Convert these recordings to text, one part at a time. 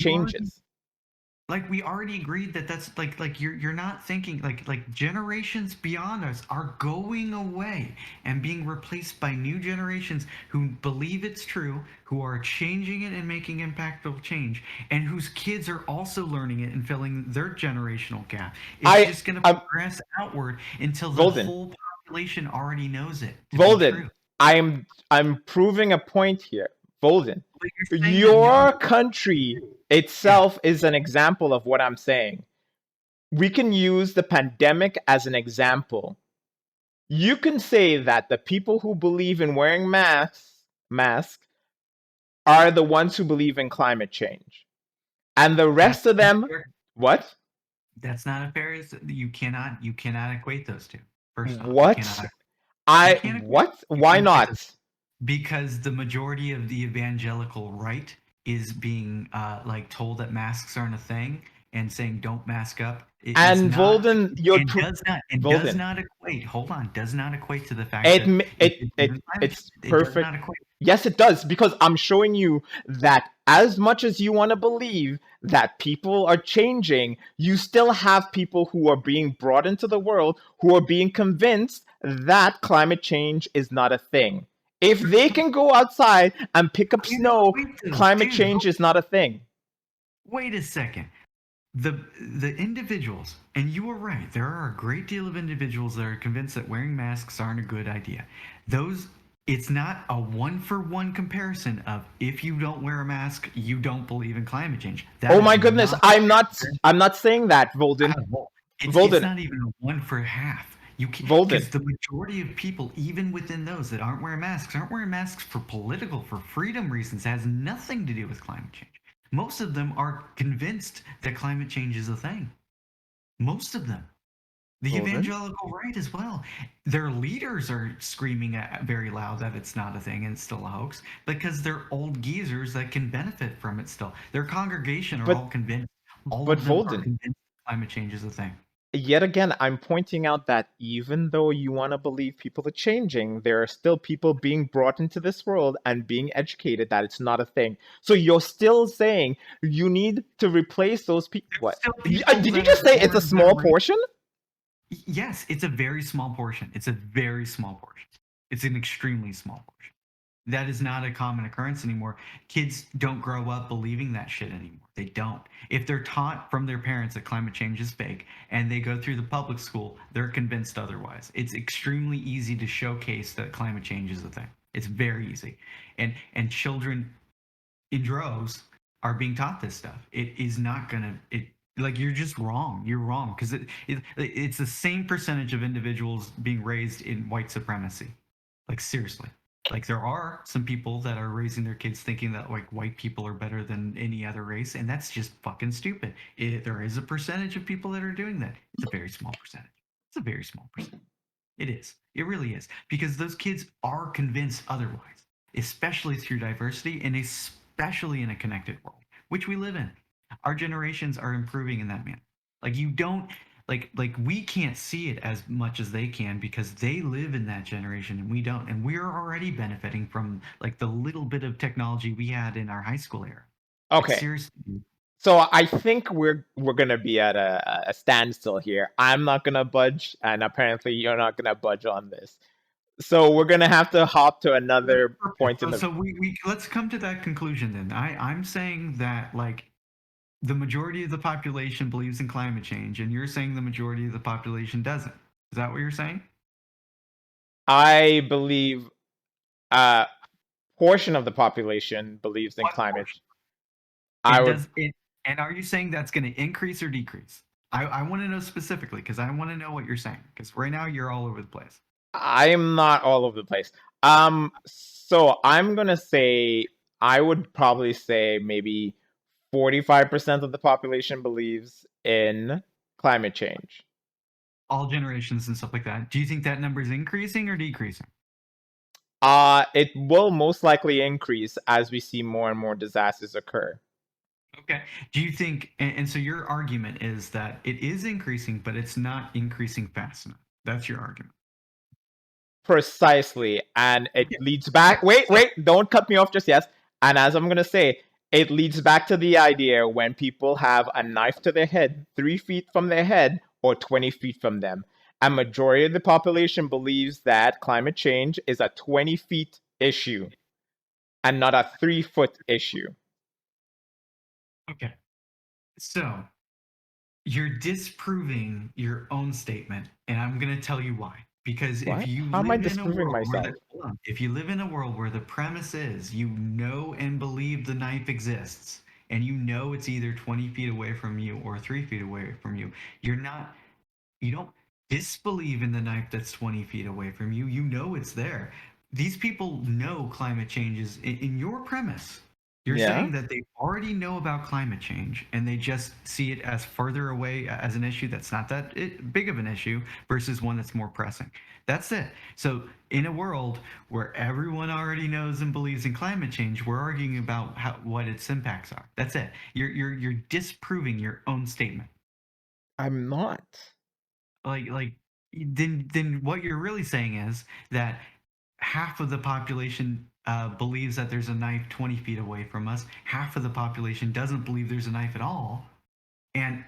changes. We already agreed that that's you're not thinking generations beyond us are going away and being replaced by new generations who believe it's true, who are changing it and making impactful change, and whose kids are also learning it and filling their generational gap. It's I just going to I'm progress outward until the Volden. whole population already knows it to be Volden. true. I'm proving a point here. Volden. But you're saying that no Your country yeah. itself is an example of what I'm saying. We can use the pandemic as an example. You can say that the people who believe in wearing masks are the ones who believe in climate change. And the rest That's of not them, fair. what? That's not a fair. You cannot equate those two. First off, What? you can't equate What? Why not? because the majority of the evangelical right is being told that masks aren't a thing and saying don't mask up. It's And not Volden, and does Volden. not equate. Hold on, does not equate to the fact It that it it it isn't climate it's change. It does perfect. not equate. Yes, it does, because I'm showing you that as much as you want to believe that people are changing, you still have people who are being brought into the world who are being convinced that climate change is not a thing. If they can go outside and pick up You don't snow, equate those, climate dude. change is not a thing. Wait a second. The individuals, and you are right, there are a great deal of individuals that are convinced that wearing masks aren't a good idea. Those It's not a one for one comparison of if you don't wear a mask, you don't believe in climate change. That Oh is my goodness, not I'm not saying that, Volden. it's Volden, not even a one for half. You can Volden. because the majority of people, even within those that aren't wearing masks for for freedom reasons. It has nothing to do with climate change. Most of them are convinced that climate change is a thing. Most of them. The Volden. evangelical right as well. Their leaders are screaming very loud that it's not a thing and it's still a hoax because they're old geezers that can benefit from it still. Their congregation are all But convinced. All but of them are Volden, convinced climate change is a thing. yet again, I'm pointing out that even though you want to believe people are changing, there are still people being brought into this world and being educated that it's not a thing. So you're still saying you need to replace those people. There's What? still people Did you that are just say it's a born small portion? yes, it's a very small portion. It's a very small portion. It's an extremely small portion. That is not a common occurrence anymore. Kids don't grow up believing that shit anymore. They don't. If they're taught from their parents that climate change is fake and they go through the public school, they're convinced otherwise. It's extremely easy to showcase that climate change is a thing. It's very easy. And children in droves are being taught this stuff. It is not gonna it you're just wrong. You're wrong because it's the same percentage of individuals being raised in white supremacy. Seriously. There are some people that are raising their kids thinking that white people are better than any other race, and that's just fucking stupid. There is a percentage of people that are doing that. It's a very small percentage. It's a very small percentage. It is. It really is. Because those kids are convinced otherwise, especially through diversity and especially in a connected world, which we live in. Our generations are improving in that manner. You don't we can't see it as much as they can because they live in that generation and we don't. And we're already benefiting from the little bit of technology we had in our high school era. Okay. Seriously. So I think we're gonna be at a standstill here. I'm not gonna budge, and apparently you're not gonna budge on this. So we're gonna have to hop to another point in the. So we let's come to that conclusion then. I'm saying that the majority of the population believes in climate change, and you're saying the majority of the population doesn't. Is that what you're saying? I believe a portion of the population believes in What climate. portion? I And would. does it? And are you saying that's going to increase or decrease? I want to know specifically because I want to know what you're saying. Because right now you're all over the place. I'm not all over the place. So I'm gonna say I would probably say maybe 45% of the population believes in climate change. All generations and stuff like that. Do you think that number is increasing or decreasing? It will most likely increase as we see more and more disasters occur. Okay. Do you think? And so your argument is that it is increasing, but it's not increasing fast enough. That's your argument. Precisely, and it Yeah. leads back. Yeah. Wait, So wait! Don't cut me off just yet. And as I'm gonna say, It leads back to the idea when people have a knife to their head 3 feet from their head or 20 feet from them. A majority of the population believes that climate change is a 20 feet issue and not a 3 foot issue. Okay. So you're disproving your own statement, and I'm going to tell you why. Because if What? you How am I live in a disproving world where myself? if you live in a world where the premise is you know and believe the knife exists, and you know it's either 20 feet away from you or 3 feet away from you, you're not you don't disbelieve in the knife that's 20 feet away from you. You know it's there. These people know climate change is in your premise. You're Yeah, saying that they already know about climate change and they just see it as further away as an issue that's not that big of an issue versus one that's more pressing. That's it. So, in a world where everyone already knows and believes in climate change, we're arguing about what its impacts are. That's it. You're disproving your own statement. I'm not. Like then what you're really saying is that half of the population believes that there's a knife 20 feet away from us, half of the population doesn't believe there's a knife at all, and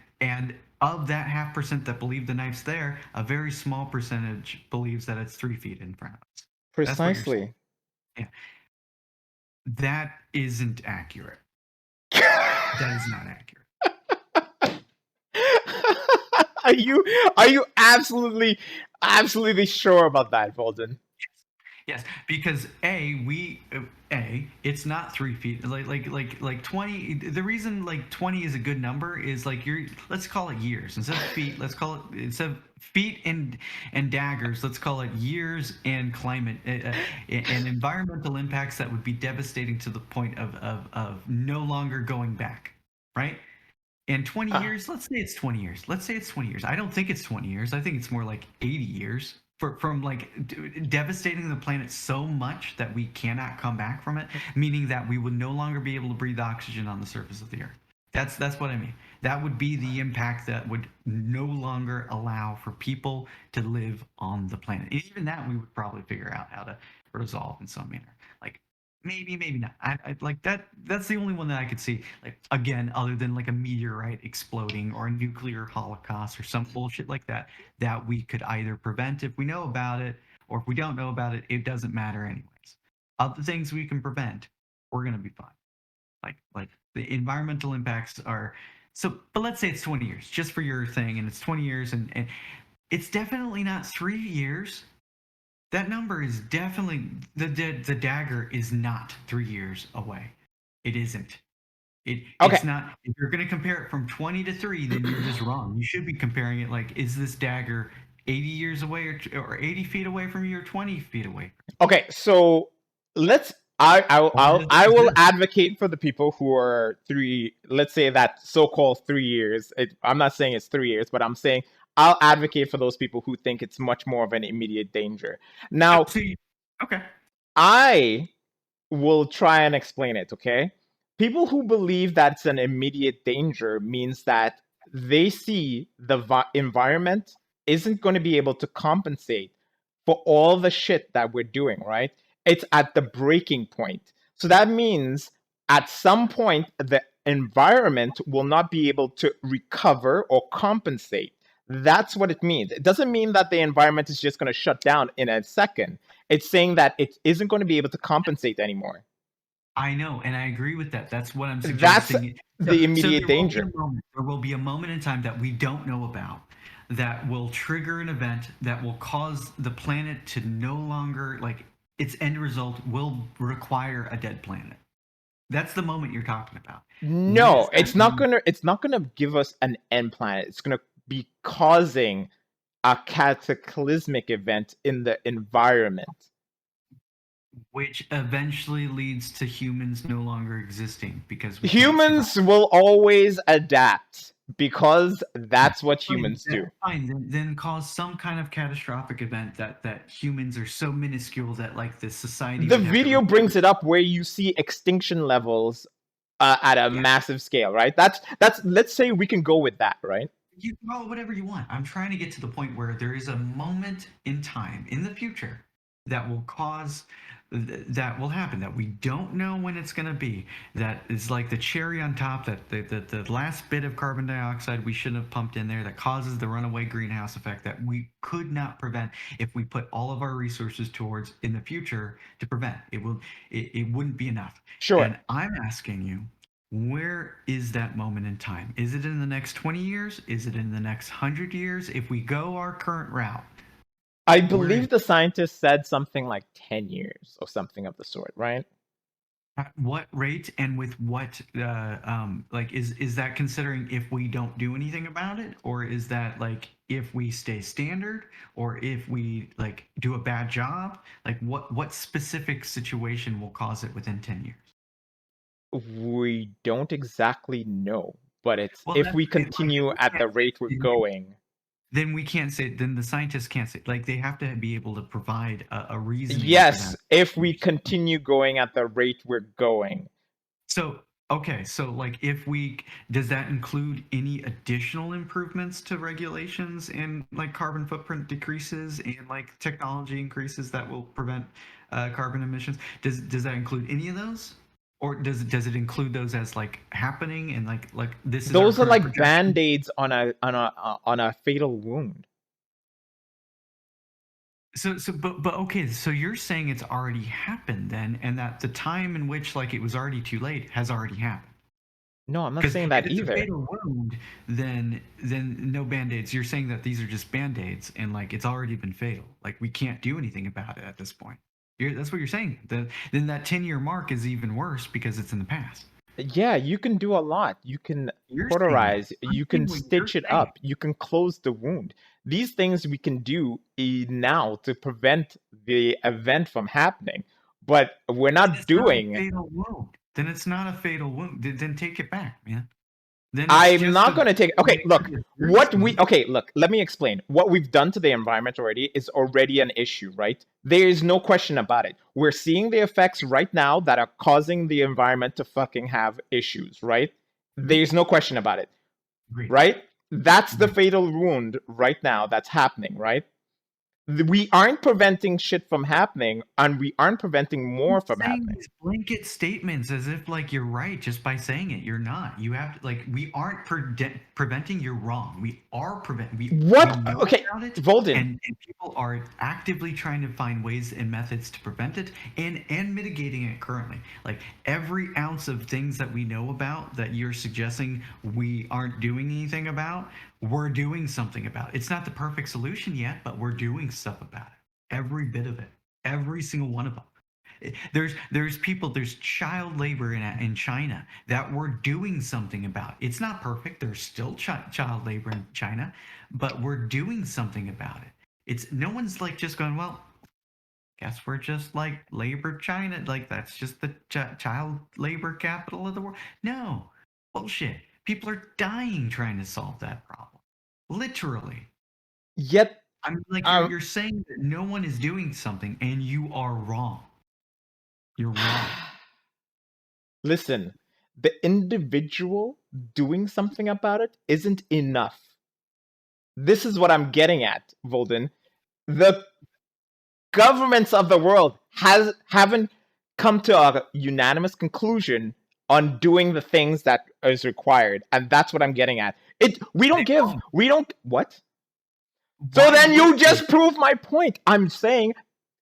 of that half percent that believe the knife's there, a very small percentage believes that it's 3 feet in front of us. That's what you're saying. Precisely. Yeah, that isn't accurate. That is not accurate. are you are you absolutely sure about that, Volden? Yes, because it's not 3 feet. Like 20. The reason like 20 is a good number is like let's call it years instead of feet. Let's call it instead of feet and daggers. Let's call it years and climate and environmental impacts that would be devastating to the point of no longer going back. Right. And 20 Uh, years, let's say it's 20 years. Let's say it's 20 years. I don't think it's 20 years. I think it's more like 80 years from like devastating the planet so much that we cannot come back from it, meaning that we would no longer be able to breathe oxygen on the surface of the earth. That's what I mean. That would be the impact that would no longer allow for people to live on the planet. And even that we would probably figure out how to resolve in some manner. Like maybe not. I like that. That's the only one that I could see. Like again, other than like a meteorite exploding or a nuclear holocaust or some bullshit like that, that we could either prevent if we know about it, or if we don't know about it, it doesn't matter anyways. Other things we can prevent, we're gonna be fine. Like the environmental impacts are so. But let's say it's 20 years, just for your thing, and it's 20 years, and it's definitely not 3 years. That number is definitely the dagger is not 3 years away. It isn't. It's okay, not. If you're going to compare it from 20 to 3, then you're just wrong. You should be comparing it like, is this dagger 80 years away or 80 feet away from you or 20 feet away? okay. So let's. Or does it I will exist? advocate for the people who are three. Let's say that so-called 3 years. I'm not saying it's 3 years, but I'm saying I'll advocate for those people who think it's much more of an immediate danger. Now, See, okay. I will try and explain it, okay? People who believe that's an immediate danger means that they see the environment isn't going to be able to compensate for all the shit that we're doing, right? It's at the breaking point. So that means at some point, the environment will not be able to recover or compensate. That's what it means. It doesn't mean that the environment is just going to shut down in a second. It's saying that it isn't going to be able to compensate anymore. I know, and I agree with that. That's what I'm That's suggesting. the So immediate there will be a danger. moment. There will be a moment in time that we don't know about that will trigger an event that will cause the planet to no longer like its end result will require a dead planet. That's the moment you're talking about. When No, is that moment? it's not gonna give us an end planet. It's gonna be causing a cataclysmic event in the environment. Which eventually leads to humans no longer existing because we can't survive. Humans will always adapt because that's what humans do. Fine. Then cause some kind of catastrophic event that humans are so minuscule that like the society The would have to video brings it up where you see extinction levels at a yeah. massive scale, right? That's let's say we can go with that, right? You can call it whatever you want. I'm trying to get to the point where there is a moment in time in the future that will cause that will happen, that we don't know when it's going to be, that is like the cherry on top, that the last bit of carbon dioxide we shouldn't have pumped in there that causes the runaway greenhouse effect that we could not prevent if we put all of our resources towards in the future to prevent. It wouldn't be enough. Sure. And I'm asking you, where is that moment in time? Is it in the next 20 years? Is it in the next 100 years? If we go our current route, I where is believe the scientist said something like 10 years or something of the sort, right? at what rate and with what like is that considering if we don't do anything about it, or is that like if we stay standard, or if we like do a bad job, like what specific situation will cause it within 10 years? We don't exactly know, but it's Well, if that's we like then continue we at can't the rate we're say, going. then we can't say, then the scientists can't say, like they have to be able to provide a reasoning for Yes, that. if we continue going at the rate we're going. So, okay, so like if we, does that include any additional improvements to regulations and like carbon footprint decreases and like technology increases that will prevent carbon emissions? Does that include any of those? Or does it include those as like happening and like this is our Those are current like projection? band-aids on a fatal wound. But okay, so you're saying it's already happened then, and that the time in which like it was already too late has already happened. No, I'm not Because saying if that it's a either. fatal wound, then no band-aids. You're saying that these are just band-aids and like it's already been fatal. Like we can't do anything about it at this point. That's what you're saying. Then that 10-year mark is even worse because it's in the past. Yeah, you can do a lot. You can You're saying that. cauterize, I'm you saying can what you're stitch it saying. up, you can close the wound. These things we can do now to prevent the event from happening, but we're Then not it's not a doing. fatal wound. Then it's not a fatal wound. Then take it back, man. Then it's I'm just not a going to take. Okay, look. serious wound. Okay, look. Let me explain. What we've done to the environment already is already an issue, right? There is no question about it. We're seeing the effects right now that are causing the environment to fucking have issues, right? Mhm. There's no question about it, Agreed. right? That's the Agreed. fatal wound right now that's happening, right? We aren't preventing shit from happening, and we aren't preventing more from Saying happening. these blanket statements as if like you're right just by saying it. You're not. You have to like we aren't preventing. You're wrong. We are prevent. We What? know Okay, about it, Volden. and people are actively trying to find ways and methods to prevent it and mitigating it currently. Like every ounce of things that we know about that you're suggesting we aren't doing anything about, we're doing something about. It's not the perfect solution yet, but we're doing stuff about it. Every bit of it. Every single one of them. There's child labor in China that we're doing something about. It's not perfect. There's still child labor in China, but we're doing something about it. It's no one's like just going, well, guess we're just like labor China, like that's just the child labor capital of the world. No, bullshit. People are dying trying to solve that problem. Literally. Yet, I'm like um, you're saying that no one is doing something and you are wrong. You're wrong. listen, the individual doing something about it isn't enough. This is what I'm getting at, Volden. The governments of the world haven't come to a unanimous conclusion on doing the things that is required, and that's what I'm getting at. They won't. We don't what? So Why then would you they? just prove my point. I'm saying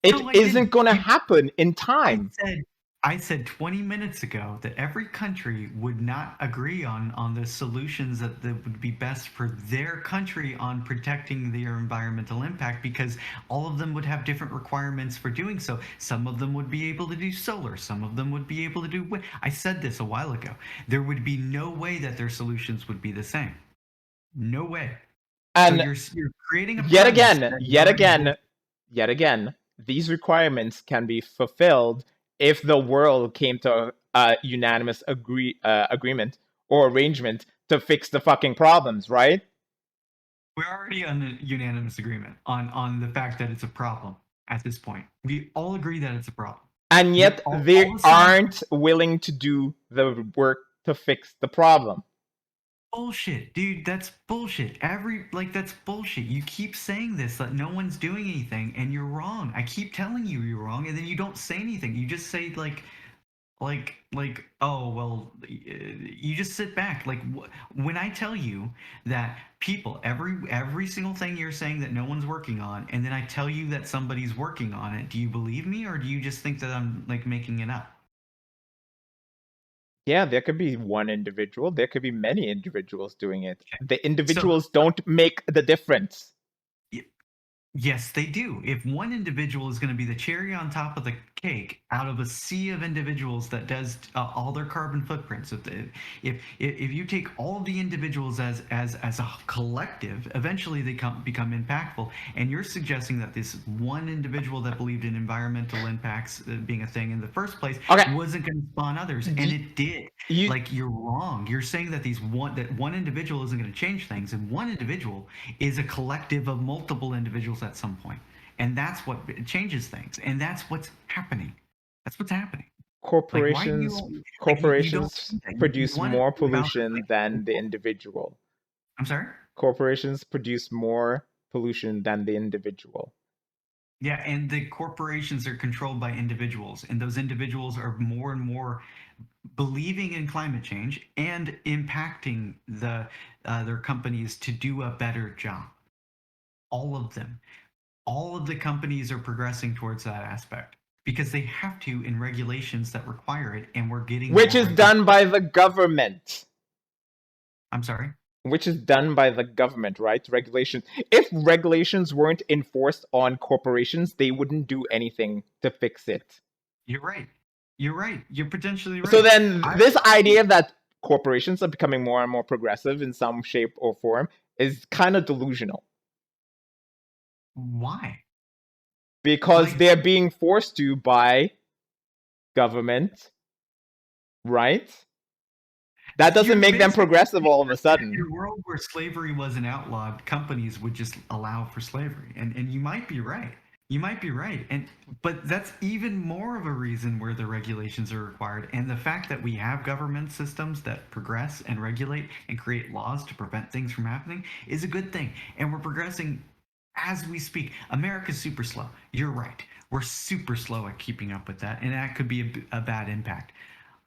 it No, I isn't didn't. going to happen in I time. said I said 20 minutes ago that every country would not agree on the solutions that would be best for their country on protecting their environmental impact because all of them would have different requirements for doing so. Some of them would be able to do solar, some of them would be able to do wind. I said this a while ago. There would be no way that their solutions would be the same. No way. So And you're creating a yet premise again, that is yet already again, bullshit. yet again, these requirements can be fulfilled if the world came to a unanimous agreement or arrangement to fix the fucking problems, right? We're already on a unanimous agreement on the fact that it's a problem at this point. We all agree that it's a problem. And We're yet all they the scientists. aren't willing to do the work to fix the problem. Bullshit, dude. That's bullshit. That's bullshit. You keep saying this that no one's doing anything, and you're wrong. I keep telling you you're wrong, and then you don't say anything. You just say oh well, you just sit back. When I tell you that people, every single thing you're saying that no one's working on, and then I tell you that somebody's working on it, do you believe me, or do you just think that I'm like making it up? Yeah, there could be one individual. There could be many individuals doing it. Okay. The So individuals don't make the difference. yes, they do. If one individual is going to be the cherry on top of the cake out of a sea of individuals that does all their carbon footprints, if you take all the individuals as a collective, eventually they become impactful. And you're suggesting that this one individual that believed in environmental impacts being a thing in the first place Okay, wasn't going to spawn others, and it did. you Like, you're wrong. You're saying that one individual isn't going to change things, and one individual is a collective of multiple individuals at some point, and that's what changes things, and that's what's happening. That's what's happening. Like, why do corporations you you don't corporations see that? You produce want to more do about pollution than the individual. I'm sorry. Corporations produce more pollution than the individual. Yeah, and the corporations are controlled by individuals, and those individuals are more and more believing in climate change and impacting their companies to do a better job. All of them. All of the companies are progressing towards that aspect because they have to in regulations that require it, and we're getting Which more is done by the government. I'm sorry. Which is done by the government, right? Regulations. If regulations weren't enforced on corporations, they wouldn't do anything to fix it. You're right. You're right. You're potentially So right. then, I this idea that corporations are becoming more and more progressive in some shape or form is kind of delusional Why? because Like, they're being forced to by government, right? That doesn't you're make them basically progressive saying all of a that in sudden. a world where slavery wasn't outlawed, companies would just allow for slavery. And you might be right. You might be right. But that's even more of a reason where the regulations are required. And the fact that we have government systems that progress and regulate and create laws to prevent things from happening is a good thing. And we're progressing as we speak. America's super slow. You're right. We're super slow at keeping up with that, and that could be a bad impact.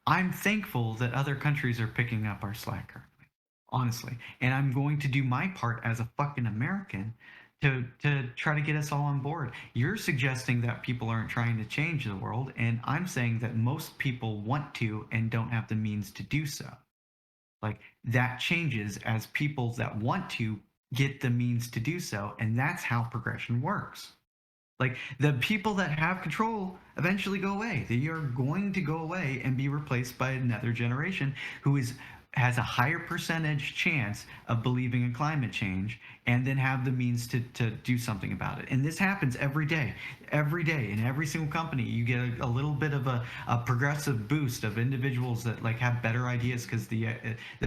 I'm thankful that other countries are picking up our slack currently, honestly. And I'm going to do my part as a fucking American to try to get us all on board. You're suggesting that people aren't trying to change the world, and I'm saying that most people want to and don't have the means to do so. Like, that changes as people that want to get the means to do so, and that's how progression works. Like, the people that have control eventually go away. They are going to go away and be replaced by another generation who has a higher percentage chance of believing in climate change and then have the means to do something about it. And this happens every day. Every day in every single company, you get a little bit of a progressive boost of individuals that like have better ideas because the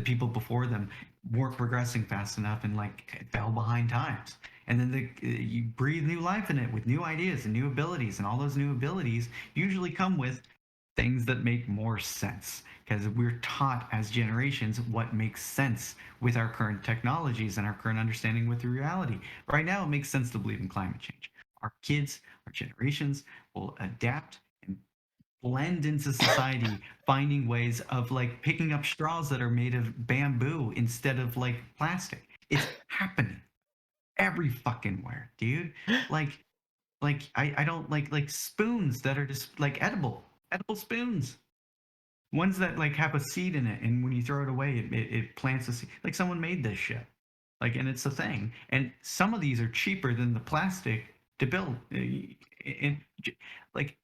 people before them weren't progressing fast enough and like fell behind times, and then you breathe new life in it with new ideas and new abilities, and all those new abilities usually come with things that make more sense because we're taught as generations what makes sense with our current technologies and our current understanding with reality. Right now it makes sense to believe in climate change. Our kids, our generations will adapt and blend into society, finding ways of like picking up straws that are made of bamboo instead of like plastic. It's happening every fucking where, dude. Like I don't like spoons that are just like edible spoons. Ones that like have a seed in it, and when you throw it away, it plants a seed. Like, someone made this shit. Like, and it's a thing. And some of these are cheaper than the plastic to build. And like,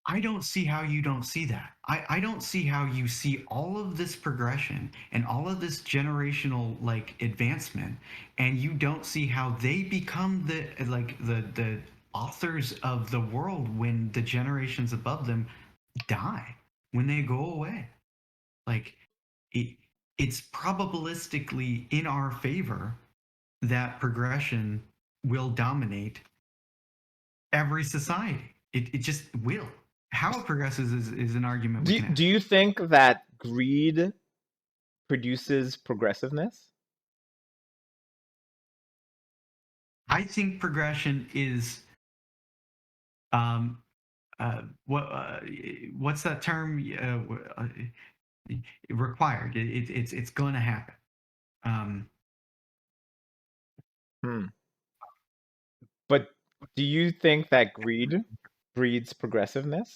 I don't see how you don't see that. I don't see how you see all of this progression and all of this generational like advancement, and you don't see how they become the authors of the world when the generations above them die, when they go away. Like, it, it's probabilistically in our favor that progression will dominate every society. It just will. How it progresses is an argument we can Do have. you think that greed produces progressiveness? I think progression is um, what's that term? Required. It's going to happen. Um, Hmm. But do you think that greed breeds progressiveness?